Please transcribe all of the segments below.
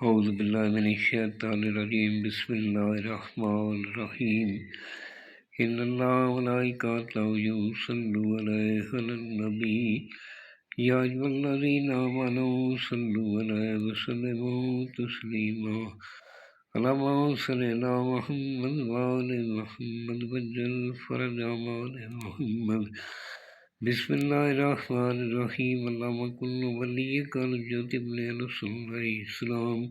اعوذ باللہ من الشیطان الرجیم بسم اللہ الرحمن الرحیم ان اللہ وملائکتہ یصلون علی النبی یا ایھا الذین آمنوا صلوا علیہ وسلموا تسلیما اللہم صل علی محمد وآل محمد وعجل فرج آل محمد بسم اللہ الرحمن الرحیم اللہم کل ولیک الحجۃ ابن رسول اللہ السلام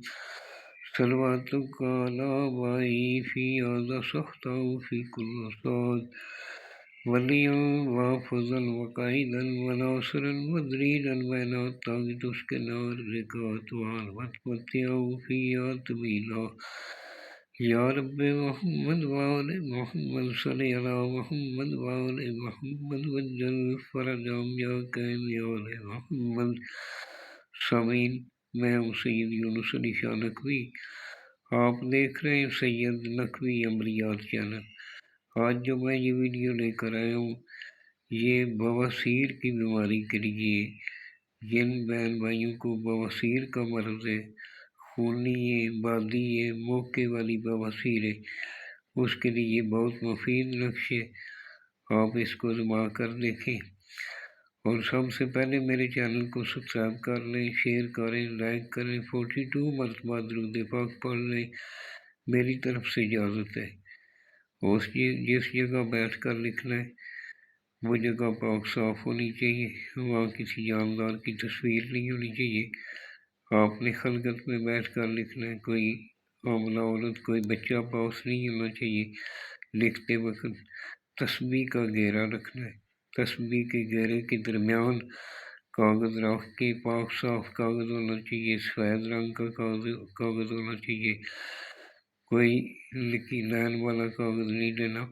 صلواتک علی آبائی فی ھذا سخطا فی کل سعد ولیا وحافظا وقائدا وناصرا ودلیلا بین الطاغوت اسکنا رکعت وتمتعوا فیہا طویلا یا رب محمد وآل محمد صلی علی محمد وآل محمد وجل فرجہم یا کریم یا آل محمد۔ سامعین، میں ہوں سید یونس علی شاہ نقوی۔ آپ دیکھ رہے ہیں سید نقوی عملیات چینل۔ آج جو میں یہ ویڈیو لے کر آیا ہوں یہ بواسیر کی بیماری کے لیے، جن بہن بھائیوں کو بواسیر کا مرض ہے، خونی ہے، بادی ہے، موقع والی بواسیر ہے، اس کے لیے یہ بہت مفید نقش ہے۔ آپ اس کو آزما کر دیکھیں، اور سب سے پہلے میرے چینل کو سبسکرائب کر لیں، شیئر کریں، لائک کریں، 42 مرتبہ درود پاک پڑھ لیں، میری طرف سے اجازت ہے۔ جس جگہ بیٹھ کر لکھنا ہے وہ جگہ پاک صاف ہونی چاہیے، وہاں کسی جاندار کی تصویر نہیں ہونی چاہیے۔ آپ نے خلقت میں بیٹھ کر لکھنا ہے، کوئی حاملہ عورت، کوئی بچہ پاس نہیں ہونا چاہیے۔ لکھتے وقت تسبیح کا گھیرا رکھنا ہے، تسبیح کے گھیرے کے درمیان کاغذ رکھ کے، پاک صاف کاغذ ہونا چاہیے، سفید رنگ کا کاغذ ہونا چاہیے، کوئی لکی لائن والا کاغذ نہیں لینا،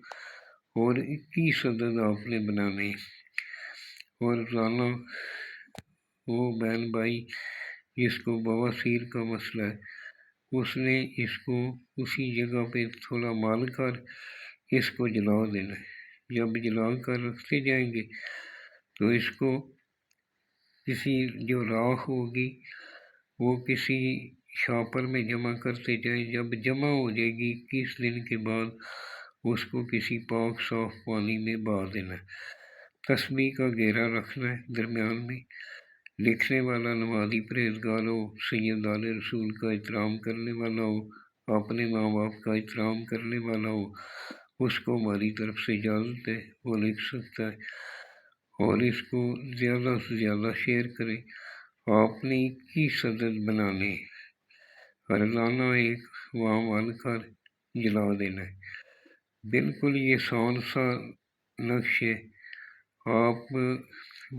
اور 21 عدد آپ نے بنانے ہیں۔ اور روزانہ وہ بہن بھائی جس کو بواسیر کا مسئلہ ہے، اس نے اس کو اسی جگہ پہ تھوڑا مال کر اس کو جلا دینا ہے۔ جب جلا کر رکھتے جائیں گے تو اس کو کسی جو راکھ ہوگی وہ کسی شاپر میں جمع کرتے جائیں۔ جب جمع ہو جائے گی 21 دن کے بعد اس کو کسی پاک صاف پانی میں بہا دینا ہے۔ تسبیح کا گھیرا رکھنا ہے درمیان میں۔ لکھنے والا نمازی پرہیزگار ہو، سید آل رسول کا احترام کرنے والا ہو، اپنے ماں باپ کا احترام کرنے والا ہو، اس کو ہماری طرف سے اجازت ہے، وہ لکھ سکتا ہے۔ اور اس کو زیادہ سے زیادہ شیئر کریں۔ آپ نے 21 عدد بنانے، روزانہ ایک وہاں مال کر جلا دینا ہے۔ بالکل یہ آسان سا نقش ہے۔ آپ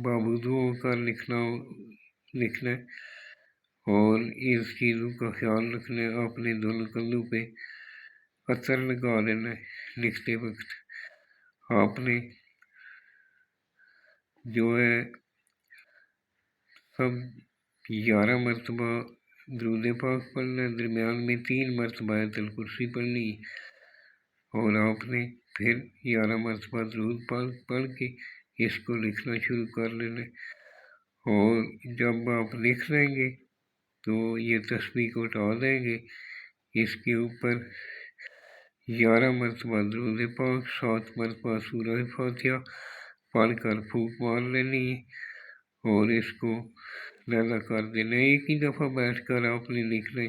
بابودو ہو کر لکھنا ہے، اور اس چیزوں کا خیال رکھنا ہے۔ اپنے دونوں کندھوں پہ عطر لگا لینا ہے لکھتے وقت۔ آپ نے جو ہے سب 11 مرتبہ درود پاک پڑھنا ہے، درمیان میں 3 مرتبہ آیت الکرسی پڑھنی ہے، اور آپ نے پھر 11 مرتبہ درود پاک پڑھ کے اس کو لکھنا شروع کر لینا ہے۔ اور جب آپ لکھ لیں گے تو یہ تسبیح کو اٹھا دیں گے، اس کے اوپر 11 مرتبہ درود پاک، 7 مرتبہ سورہ فاتحہ پڑھ کر پھونک مار لینی ہے، اور اس کو لہذا کر دینا۔ ایک ہی دفعہ بیٹھ کر آپ نے لکھ لیں۔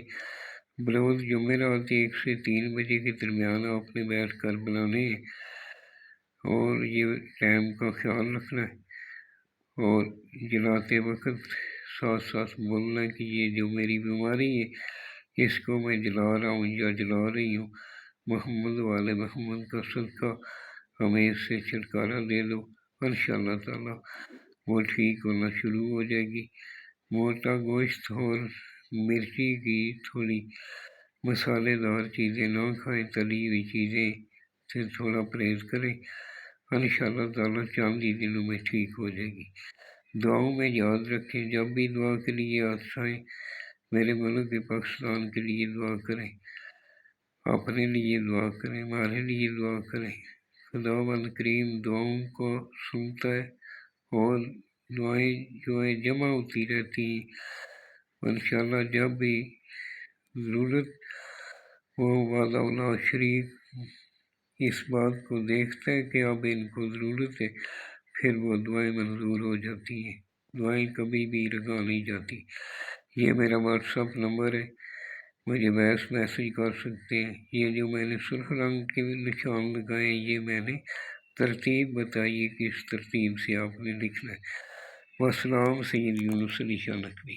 بروز جمعرات 1 سے 3 بجے کے درمیان آپ نے بیٹھ کر بنانے ہیں، اور یہ ٹائم کا خیال رکھنا ہے، اور جلاتے وقت ساتھ ساتھ بولنا کہ یہ جو میری بیماری ہے اس کو میں جلا رہا ہوں یا جلا رہی ہوں، محمد والے محمد کا صدقہ ہمیں اس سے چھٹکارا دے دو۔ انشاءاللہ تعالی وہ ٹھیک ہونا شروع ہو جائے گی۔ موٹا گوشت اور مرچی کی تھوڑی مسالے دار چیزیں نہ کھائیں، تلی ہوئی چیزیں سے تھوڑا پرہیز کریں۔ انشاءاللہ تعالی چند ہی دنوں میں ٹھیک ہو جائے گی۔ دعاؤں میں یاد رکھیں، جب بھی دعا کے لیے آئیں میرے ملک پاکستان کے لیے دعا کریں، اپنے لیے دعا کریں، ہمارے لیے دعا کریں۔ خداوند کریم دعاؤں کو سنتا ہے، اور دعائیں جو ہے جمع ہوتی رہتی ہیں۔ انشاءاللہ جب بھی ضرورت وہ وعدہ شریک اس بات کو دیکھتا ہے کہ اب ان کو ضرورت ہے، پھر وہ دعائیں منظور ہو جاتی ہیں، دعائیں کبھی بھی رضا نہیں جاتی۔ یہ میرا واٹس ایپ نمبر ہے، مجھے وائس میسج کر سکتے ہیں۔ یہ جو میں نے سرخ رنگ کے نشان لگائے، یہ میں نے ترتیب بتائی ہے کہ اس ترتیب سے آپ نے لکھنا ہے۔ والسلام، سید یونس علی شاہ نقوی۔